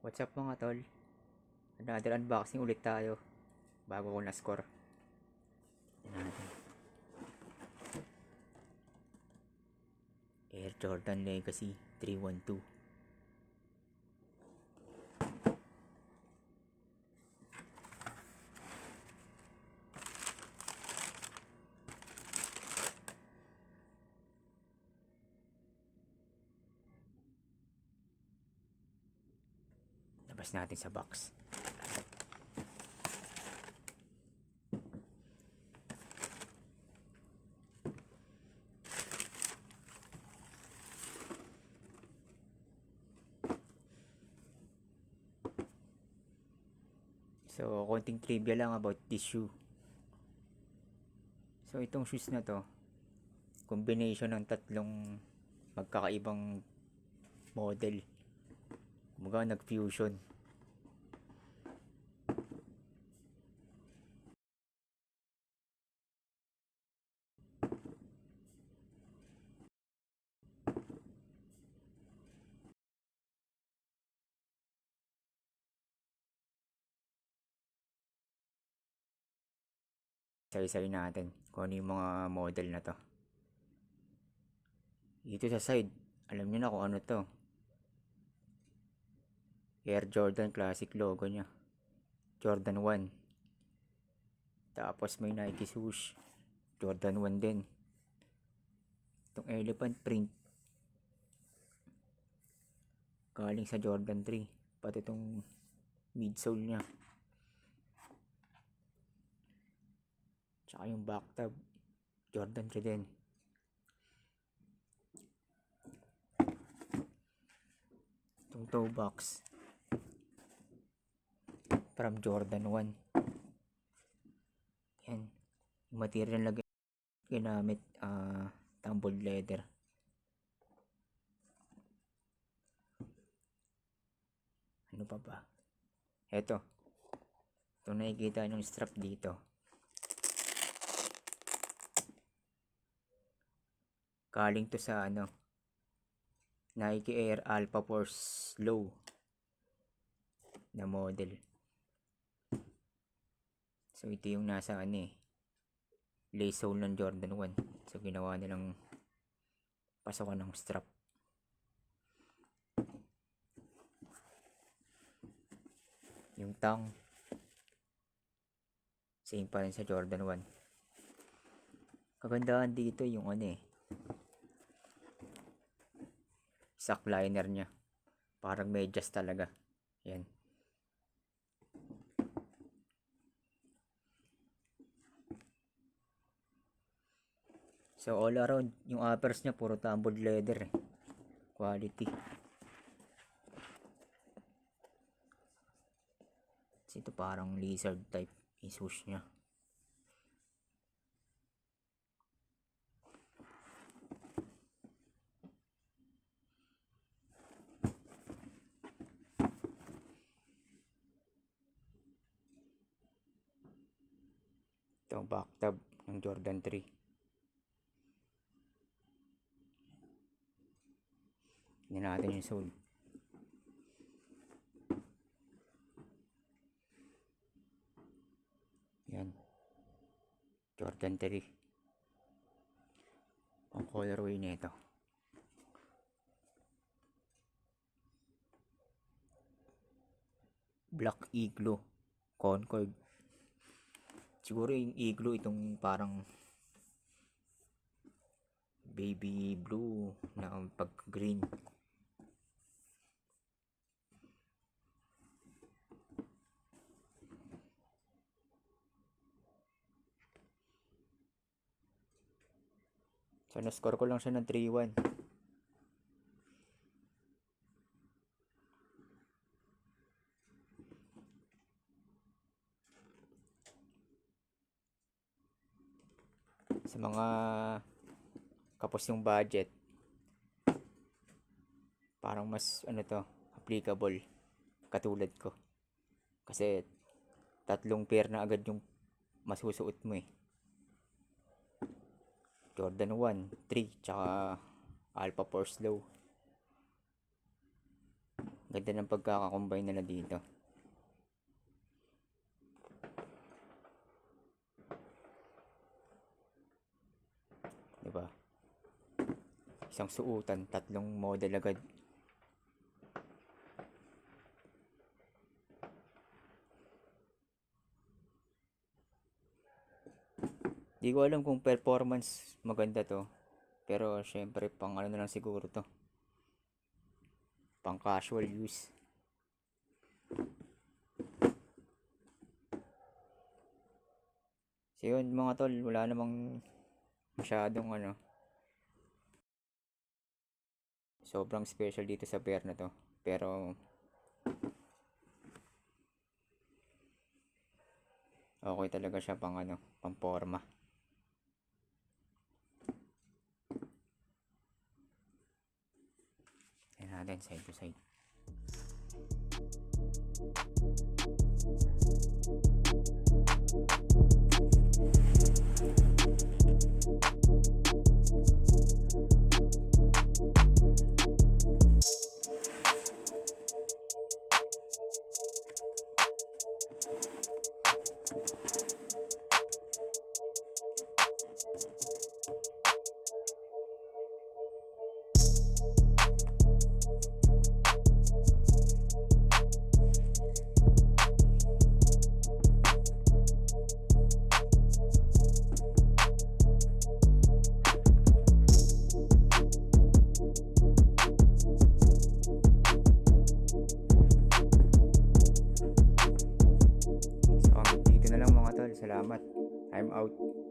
What's up mga tol? Another unboxing ulit tayo bago ko na-score. Tingnan natin. Air Jordan Legacy 312. Labas natin sa box. So, konting trivia lang about this shoe. So, itong shoes na to, combination ng tatlong magkakaibang model. Kumbaga nag-fusion. Isa-isayin natin kung ano yung mga model na to. Dito sa side, alam niyo na kung ano to. Air Jordan Classic logo niya. Jordan 1. Tapos may Nike swoosh. Jordan 1 din. Itong elephant print. Galing sa Jordan 3. Pati itong midsole niya. Tsaka yung back tab. Jordan 3 din. Itong toe box. From Jordan 1. Yan. Yung material na ginamit, tumbled leather. Ano pa ba? Ito nakikita yung strap dito. Galing to sa Nike Air Alpha Force Low na model. So ito yung nasa lace hole ng Jordan 1. So ginawa nilang pasokan ng strap. Yung tang same pa rin sa Jordan 1. Kagandahan dito yung sock liner nya. Parang medyas talaga. Yan. So all around yung uppers nya puro tumbled leather. Quality. Ito parang lizard type yung swoosh nya. Ito ang back tab ng Jordan 3. Tingnan natin yung sole. Yan. Jordan 3. Ang colorway nito. Black Igloo Concord. Siguro yung Igloo itong parang baby blue na pag green. So na-score ko lang siya ng 3-1. Sa mga kapos yung budget, parang mas applicable katulad ko. Kasi tatlong pair na agad yung masusuot mo Jordan 1, 3, tsaka Alpha Force Low. Ganda ng pagkakakombine nila dito. Diba? Isang suotan, tatlong model agad. Di ko alam kung performance maganda to. Pero syempre pang ano na lang siguro to. Pang casual use. So yun mga tol, wala namang masyadong ano. Sobrang special dito sa pair na to. Pero okay talaga siya pang ano, pang forma. Ayan natin, side to side. So, dito na lang mga tol. Salamat. I'm out.